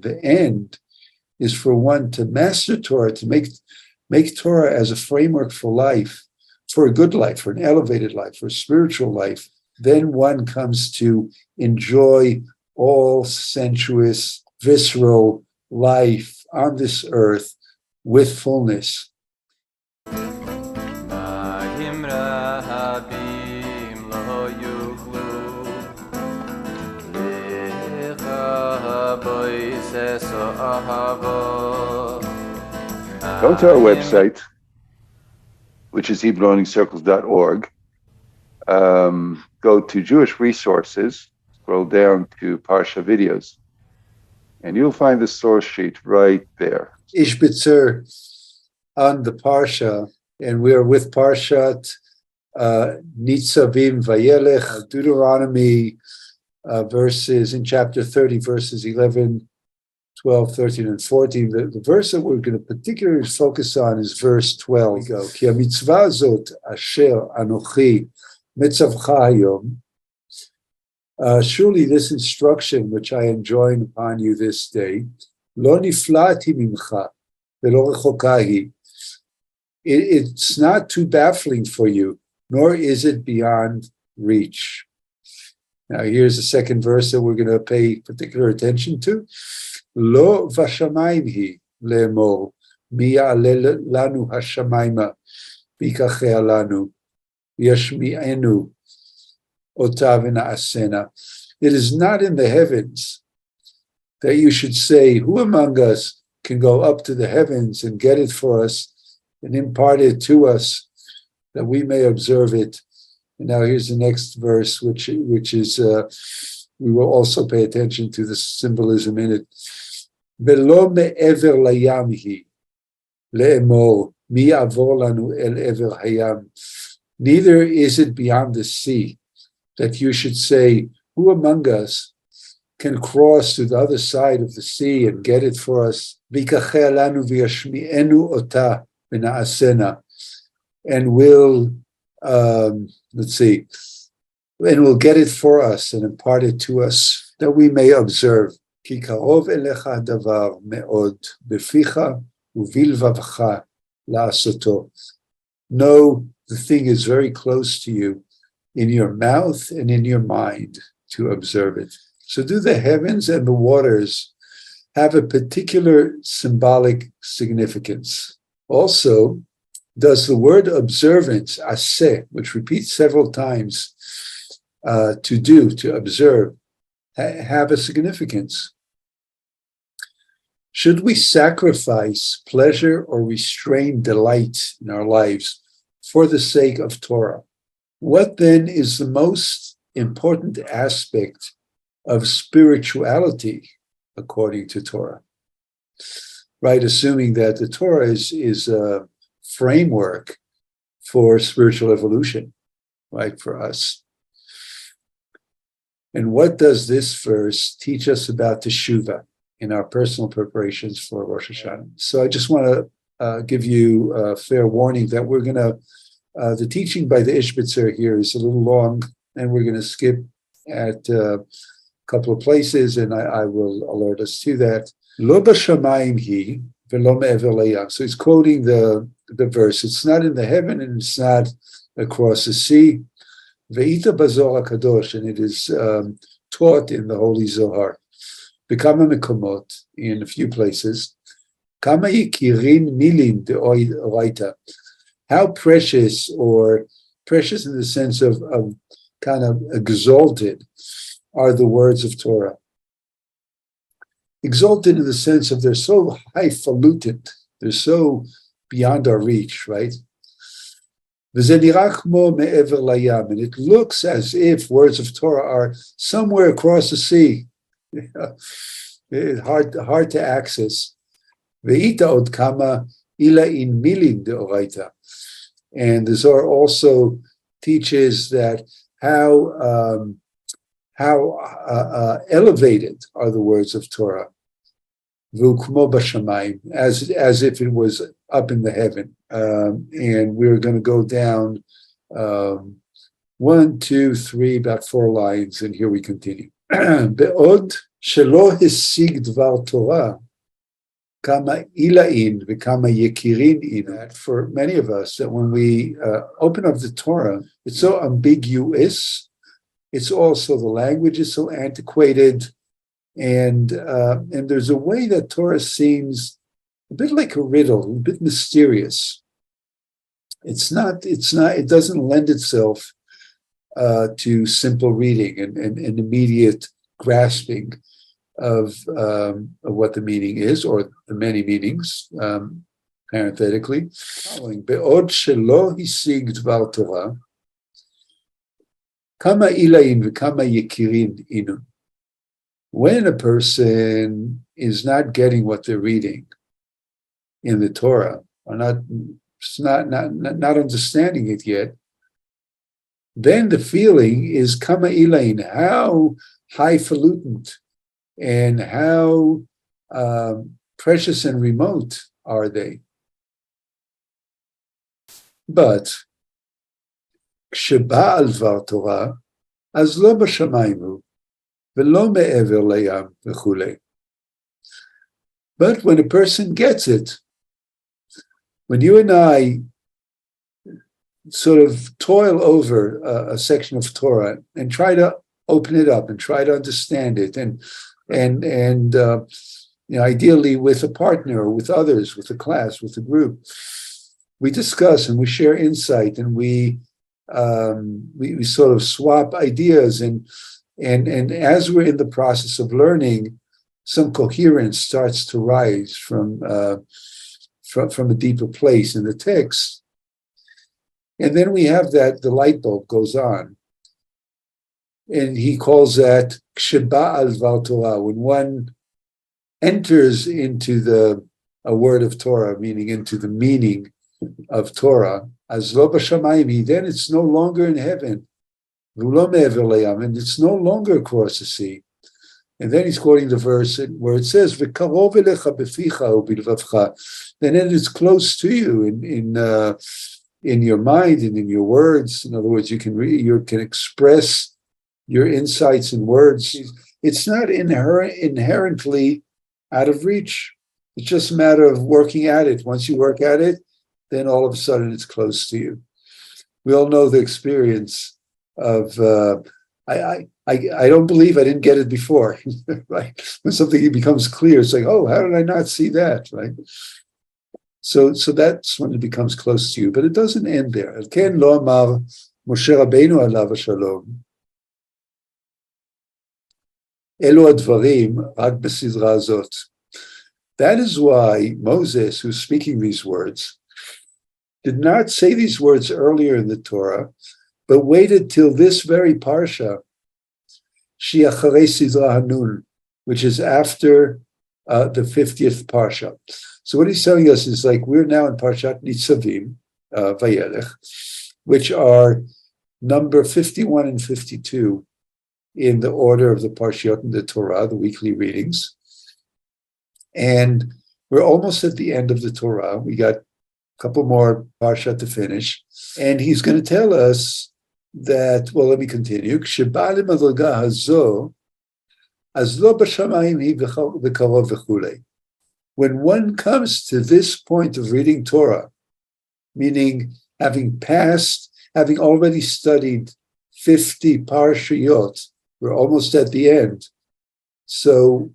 The end is for one to master Torah, to make Torah as a framework for life, for a good life, for an elevated life, for a spiritual life. Then one comes to enjoy all sensuous, visceral life on this earth with fullness. Go to our website, which is HebrewLearningCircles.org. Go to Jewish Resources, scroll down to Parsha Videos, and you'll find the source sheet right there. Ishbitzer on the Parsha, and we are with Parshat Nitzavim, VaYelekh, Deuteronomy, verses in chapter 30, verses 11, 12, 13, and 14. The verse that we're going to particularly focus on is verse 12. We go, Ki ha-mitzvah zot asher anochi mitzavcha hayom. Surely this instruction which I enjoin upon you this day, lo niflati mimcha velo rechoka hi. It's not too baffling for you, nor is it beyond reach. Now here's the second verse that we're going to pay particular attention to. Lo vashamayim hi le'emor mi ya'ale lanu hashamayma v'yikachea lanu v'yashmi'enu ota v'na'asena. It is not in the heavens that you should say, who among us can go up to the heavens and get it for us and impart it to us that we may observe it. And now here's the next verse, which is we will also pay attention to the symbolism in it. Velo me'ever layam hi le'emor mi ya'avor lanu el ever hayam. Neither is it beyond the sea that you should say, who among us can cross to the other side of the sea and get it for us? V'yikachea lanu v'yashmi'enu ota v'na'asena. And will and will get it for us and impart it to us that we may observe. Ki karov elecha davar me'od beficha uvilvavcha la'asoto. No, the thing is very close to you in your mouth and in your mind to observe it. So do the heavens and the waters have a particular symbolic significance? Also, does the word observance, aseh, which repeats several times, to do, to observe, have a significance? Should we sacrifice pleasure or restrain delight in our lives for the sake of Torah? What then is the most important aspect of spirituality according to Torah? Right, assuming that the Torah is a framework for spiritual evolution, right, for us. And what does this verse teach us about teshuvah in our personal preparations for Rosh Hashanah? So I just want to give you a fair warning that we're going to, the teaching by the Ishbitzer here is a little long, and we're going to skip at a couple of places, and I will alert us to that. Lo b'shamayim hi v'lo me'ever layam. So he's quoting the verse. It's not in the heaven and it's not across the sea. Ve'ita b'zohar kadosh, and it is taught in the Holy Zohar. B'kama mekomot, in a few places. Kama yikirin milin de'oraita. How precious, or precious in the sense of kind of exalted, are the words of Torah. Exalted in the sense of they're so highfalutin, they're so beyond our reach, right? And it looks as if words of Torah are somewhere across the sea. It's hard to access. And the Zohar also teaches that how elevated are the words of Torah, as if it was up in the heaven. And we're going to go down 1, 2, 3, about 4 lines, and here we continue. בעוד שלא השיג דבר תורה, כמה עילאין וכמה יקירין אין. For many of us, that when we open up the Torah, it's so ambiguous. It's also, the language is so antiquated, and there's a way that Torah seems a bit like a riddle, a bit mysterious. It doesn't lend itself to simple reading and immediate grasping of what the meaning is, or the many meanings, parenthetically. Following, בעוד שלא השיג דבר תורה, כמה עילאין וכמה יקירין אינו. When a person is not getting what they're reading in the Torah, or not understanding it yet, then the feeling is kama ilain, how highfalutin and how precious and remote are they. But כשבא על דבר תורה, אז לא בשמיים הוא, ולא מעבר לים וכולי. But when a person gets it, when you and I sort of toil over a section of Torah and try to open it up and try to understand it, and ideally with a partner or with others, with a class, with a group, we discuss and we share insight, and we sort of swap ideas, and as we're in the process of learning, some coherence starts to rise from a deeper place in the text. And then we have that the light bulb goes on. And he calls that Ksheba al Dvar Torah, when one enters into a word of Torah, meaning into the meaning of Torah, as lo b'shamayim, then it's no longer in heaven, and it's no longer across the sea. And then he's quoting the verse where it says, "V'karov elecha beficha u'bilvavcha," then it is close to you in your mind and in your words. In other words, you can express your insights in words. It's not inherently out of reach. It's just a matter of working at it. Once you work at it, then all of a sudden it's close to you. We all know the experience of I don't believe I didn't get it before, right? When something becomes clear, it's like, oh, how did I not see that, right? So that's when it becomes close to you, but it doesn't end there. Ken lo amar Moshe Rabbeinu alav shalom. Elu advarim rak b'sidra azot. That is why Moses, who's speaking these words, did not say these words earlier in the Torah, but waited till this very parsha, Shi acharei sidra hanun, which is after the 50th parsha. So what he's telling us is, like, we're now in Parshat Nitzavim, VaYelekh, which are number 51 and 52 in the order of the Parshiot in the Torah, the weekly readings. And we're almost at the end of the Torah. We got a couple more parsha to finish. And he's going to tell us that, well, let me continue. כשבא למדרגה הזו, אז לא בשמיים היא וקרוב וכולי. When one comes to this point of reading Torah, meaning having already studied 50 parshiyot, we're almost at the end. So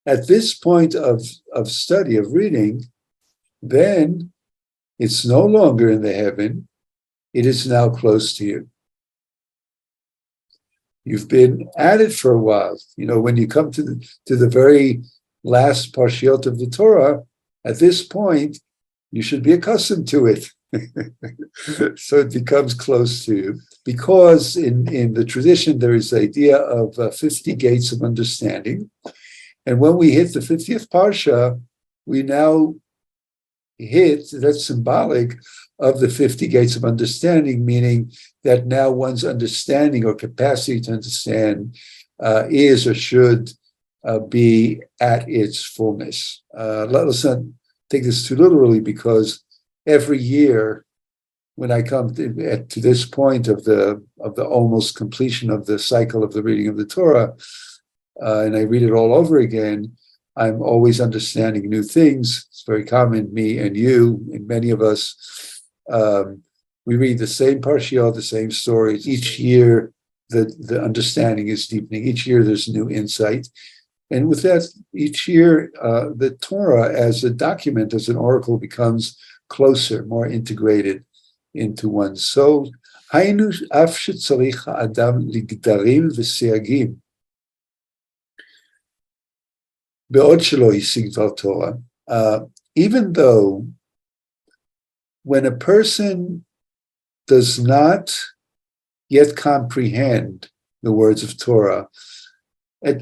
at this point of study, of reading, then it's no longer in the heaven, it is now close to you. You've been at it for a while. When you come to the very last parshiot of the Torah, at this point, you should be accustomed to it. So it becomes close to you. Because in the tradition, there is the idea of 50 gates of understanding. And when we hit the 50th parsha, we now hit, that's symbolic of the 50 gates of understanding, meaning that now one's understanding or capacity to understand is or should be at its fullness. Let's not take this too literally, because every year when I come to this point of the almost completion of the cycle of the reading of the Torah, and I read it all over again, I'm always understanding new things. It's very common, me and you, and many of us. We read the same parshiot, the same stories. Each year, the understanding is deepening. Each year, there's new insight. And with that, each year, the Torah as a document, as an oracle, becomes closer, more integrated into one's soul. Haynu af shetzarich ha'adam ligdarim v'seyagim. Be'od shelo hisig dvar Torah. Even though when a person does not yet comprehend the words of Torah, at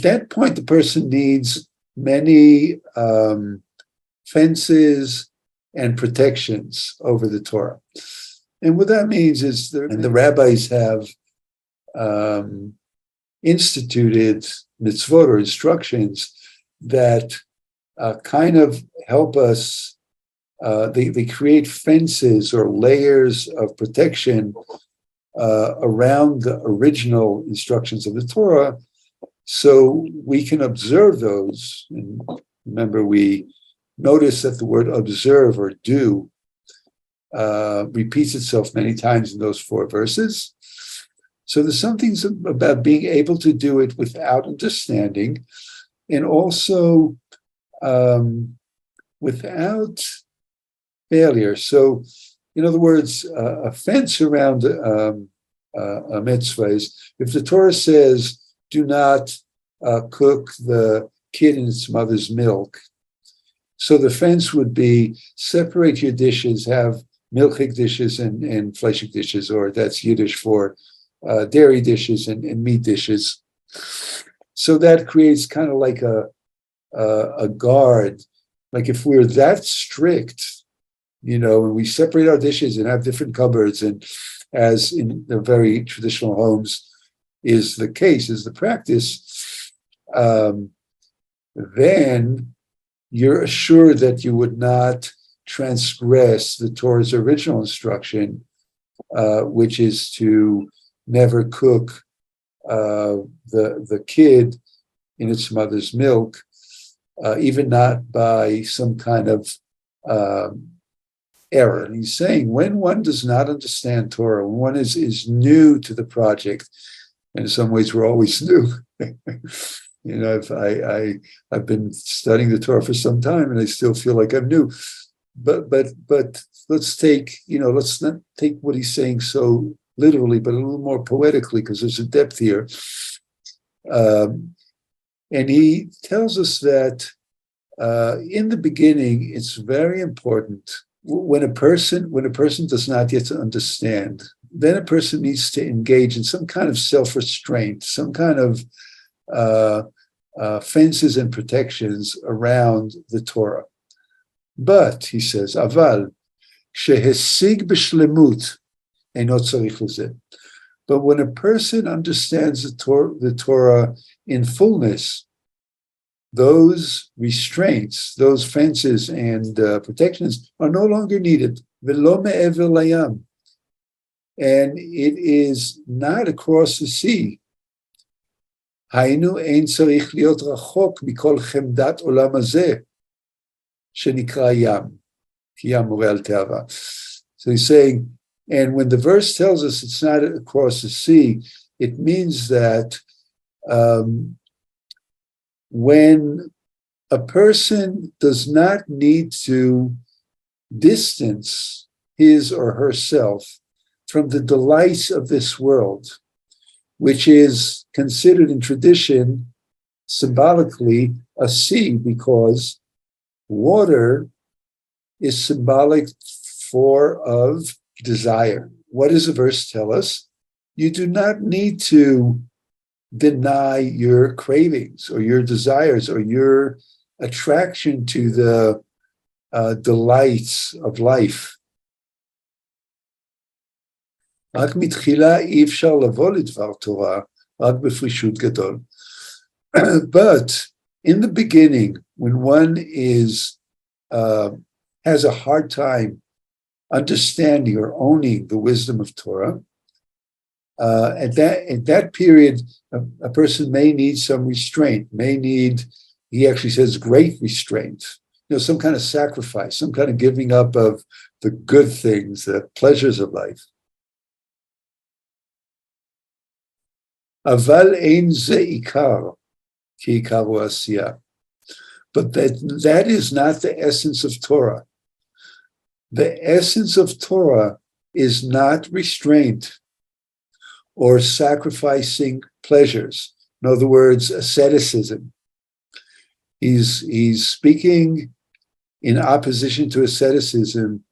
that point, the person needs many fences and protections over the Torah. And what that means is, the rabbis have instituted mitzvot or instructions that kind of help us. They create fences or layers of protection around the original instructions of the Torah, so we can observe those. And remember, we notice that the word observe or do repeats itself many times in those 4 verses. So there's something about being able to do it without understanding, and also without failure. So, in other words, a fence around a mitzvah is, if the Torah says, do not cook the kid in its mother's milk, so the fence would be, separate your dishes, have milchig dishes and fleshig dishes, or that's Yiddish for dairy dishes and meat dishes. So that creates kind of like a guard. Like if we're that strict, and we separate our dishes and have different cupboards, and as in the very traditional homes is the case, is the practice, then you're assured that you would not transgress the Torah's original instruction, which is to never cook the kid in its mother's milk, even not by some kind of error. And he's saying, when one does not understand Torah, when one is new to the project, and in some ways we're always new. I've been studying the Torah for some time, and I still feel like I'm new. But let's let's not take what he's saying so literally, but a little more poetically, because there's a depth here. And he tells us that in the beginning, it's very important. When a person does not yet understand, then a person needs to engage in some kind of self-restraint, some kind of fences and protections around the Torah. But, he says, aval, shehesig b'shlemut, eino tzarich lezeh. But when a person understands the Torah in fullness, those restraints, those fences and protections are no longer needed. V'lo me'ever layam. And it is not across the sea. Haynu ein tzarich liot rachok mikol chemdat olam hazeh, shenikra yam, ki yam moreh al te'ava. So he's saying, and when the verse tells us it's not across the sea, it means that when a person does not need to distance his or herself from the delights of this world, which is considered in tradition symbolically a sea, because water is symbolic of desire. What does the verse tell us? You do not need to deny your cravings or your desires or your attraction to the delights of life. But in the beginning, when one has a hard time understanding or owning the wisdom of Torah. At that period, a person may need some restraint, he actually says great restraint, some kind of sacrifice, some kind of giving up of the good things, the pleasures of life. Aval ein ze ikar, ki ikaru asiyah. But that is not the essence of Torah. The essence of Torah is not restraint or sacrificing pleasures. In other words, asceticism. He's speaking in opposition to asceticism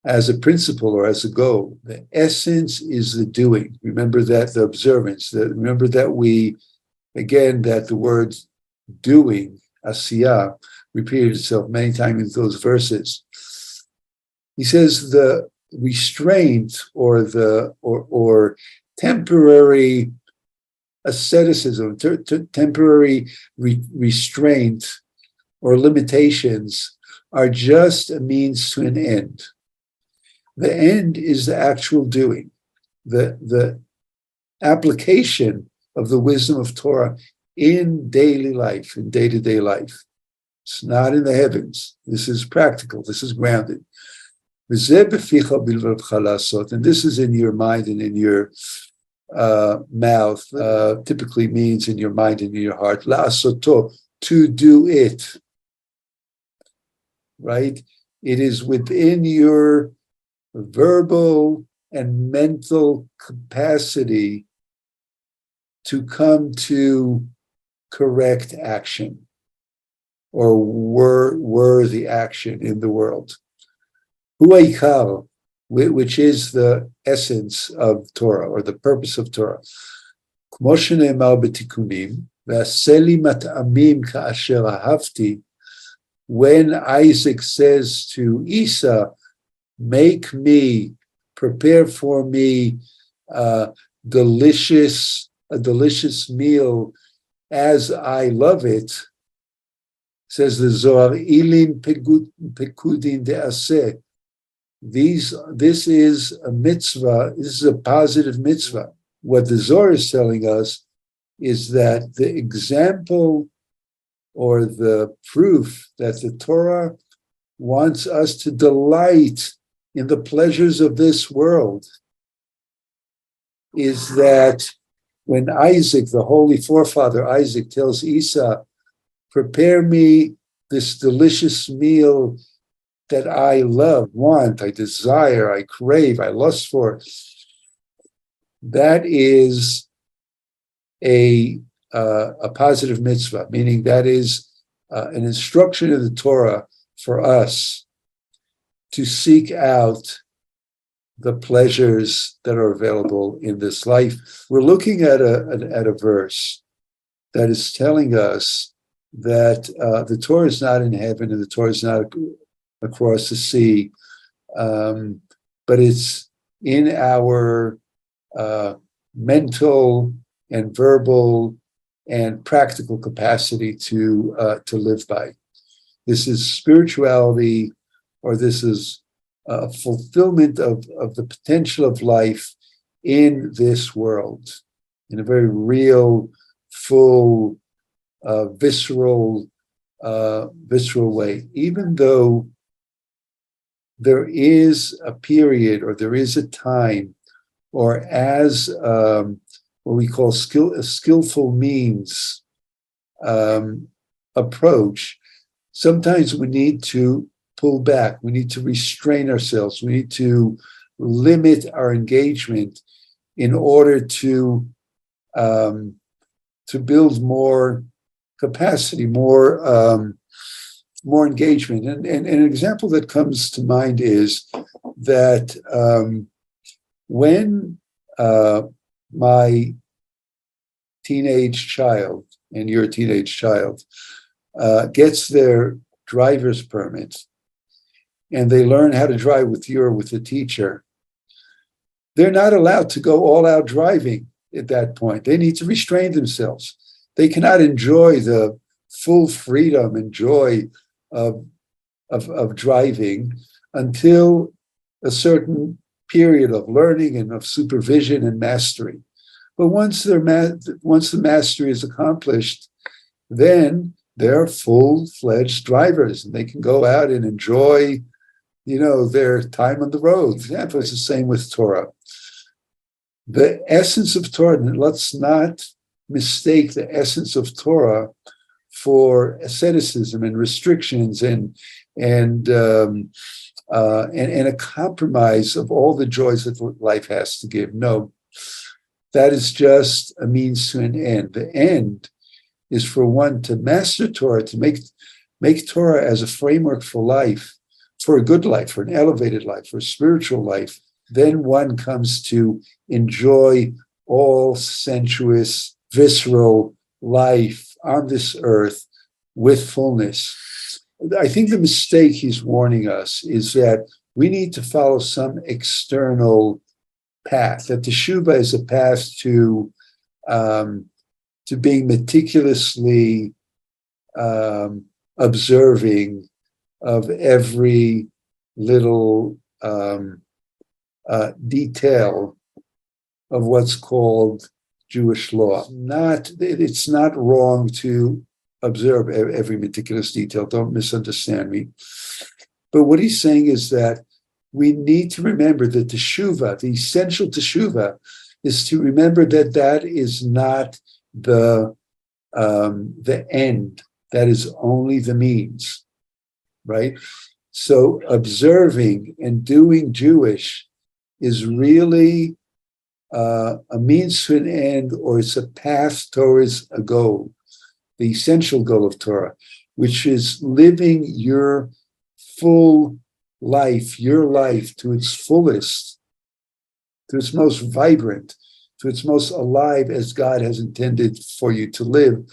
as a principle or as a goal. The essence is the doing. Remember that the observance. Remember that that the word doing, asiyah, repeated itself many times in those verses. He says the restraint or temporary asceticism, temporary restraint or limitations are just a means to an end. The end is the actual doing, the application of the wisdom of Torah in daily life, in day-to-day life. It's not in the heavens. This is practical. This is grounded. And this is in your mind and in your mouth, typically means in your mind and in your heart. La'asoto, to do it. Right? It is within your verbal and mental capacity to come to correct action or worthy action in the world. Huaikar, which is the essence of Torah or the purpose of Torah. When Isaac says to Esau, prepare for me a delicious meal as I love it, says the Zohar, Ilin Pekudin De'aseh. This is a mitzvah, this is a positive mitzvah. What the Zohar is telling us is that the example or the proof that the Torah wants us to delight in the pleasures of this world is that when Isaac, the holy forefather Isaac, tells Esau, prepare me this delicious meal that I love, want, I desire, I crave, I lust for, that is a positive mitzvah, meaning that is an instruction of the Torah for us to seek out the pleasures that are available in this life. We're looking at a verse that is telling us that the Torah is not in heaven and the Torah is not across the sea, but it's in our mental and verbal and practical capacity to live by. This is spirituality, or this is a fulfillment of the potential of life in this world, in a very real, full, visceral way. Even though there is a period, or there is a time, or as what we call a skillful means approach, sometimes we need to pull back. We need to restrain ourselves. We need to limit our engagement in order to build more capacity, more engagement. And an example that comes to mind is that when my teenage child and your teenage child gets their driver's permit and they learn how to drive with you or with the teacher, they're not allowed to go all out driving at that point. They need to restrain themselves. They cannot enjoy the full freedom and joy of driving until a certain period of learning and of supervision and mastery. But once the mastery is accomplished, then they're full-fledged drivers, and they can go out and enjoy, their time on the road. Yeah, it's the same with Torah. The essence of Torah, and let's not mistake the essence of Torah for asceticism and restrictions and a compromise of all the joys that life has to give. No, that is just a means to an end. The end is for one to master Torah, to make Torah as a framework for life, for a good life, for an elevated life, for a spiritual life. Then one comes to enjoy all sensuous, visceral life on this earth with fullness. I think the mistake he's warning us is that we need to follow some external path, that teshuvah is a path to being meticulously observing of every little detail of what's called Jewish law. It's not wrong to observe every meticulous detail. Don't misunderstand me. But what he's saying is that we need to remember that teshuvah, the essential teshuvah, is to remember that that is not the end. That is only the means, right? So observing and doing Jewish is really a means to an end, or it's a path towards a goal, the essential goal of Torah, which is living your full life, your life to its fullest, to its most vibrant, to its most alive as God has intended for you to live.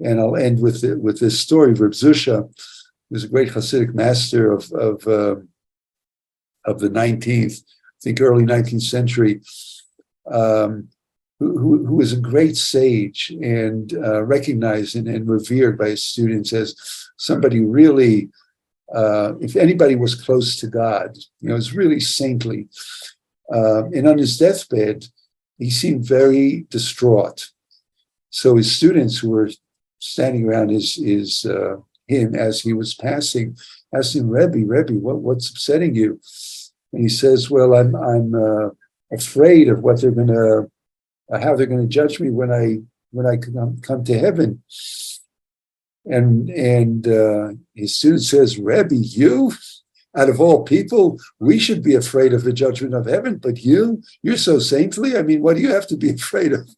And I'll end with this story of Reb Zusha, who's a great Hasidic master of the 19th, I think early 19th century, who was a great sage and recognized and revered by his students as somebody really, if anybody was close to God, was really saintly. And on his deathbed, he seemed very distraught. So his students who were standing around him as he was passing asked him, Rebbe, what's upsetting you? And he says, well, I'm afraid of what how they're going to judge me when I come to heaven. And his student says, Rebbe, you, out of all people, we should be afraid of the judgment of heaven, but you're so saintly. I mean, what do you have to be afraid of?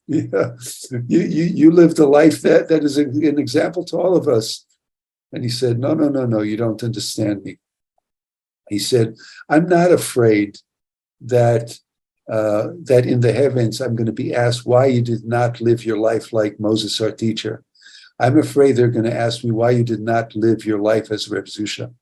Yeah. You lived a life that is an example to all of us. And he said, no, you don't understand me. He said, I'm not afraid that in the heavens I'm going to be asked why you did not live your life like Moses, our teacher. I'm afraid they're going to ask me why you did not live your life as Reb Zusha.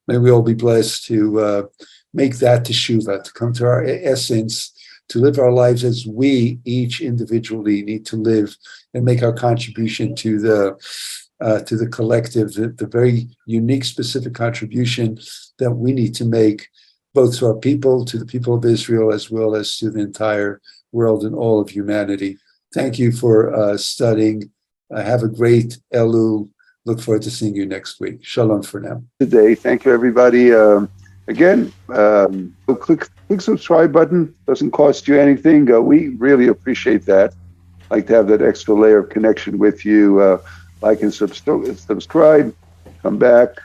May we all be blessed to make that teshuvah, to come to our essence, to live our lives as we each individually need to live, and make our contribution to the collective, the very unique, specific contribution that we need to make, both to our people, to the people of Israel, as well as to the entire world and all of humanity. Thank you for studying. Have a great Elul. Look forward to seeing you next week. Shalom for now. Today, thank you, everybody. Again, click subscribe button. Doesn't cost you anything. We really appreciate that. Like to have that extra layer of connection with you. Like and subscribe. Come back.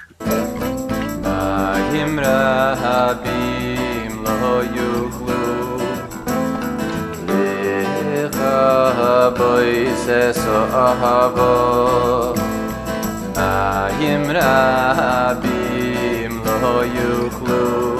Ayim rabim lo yuklu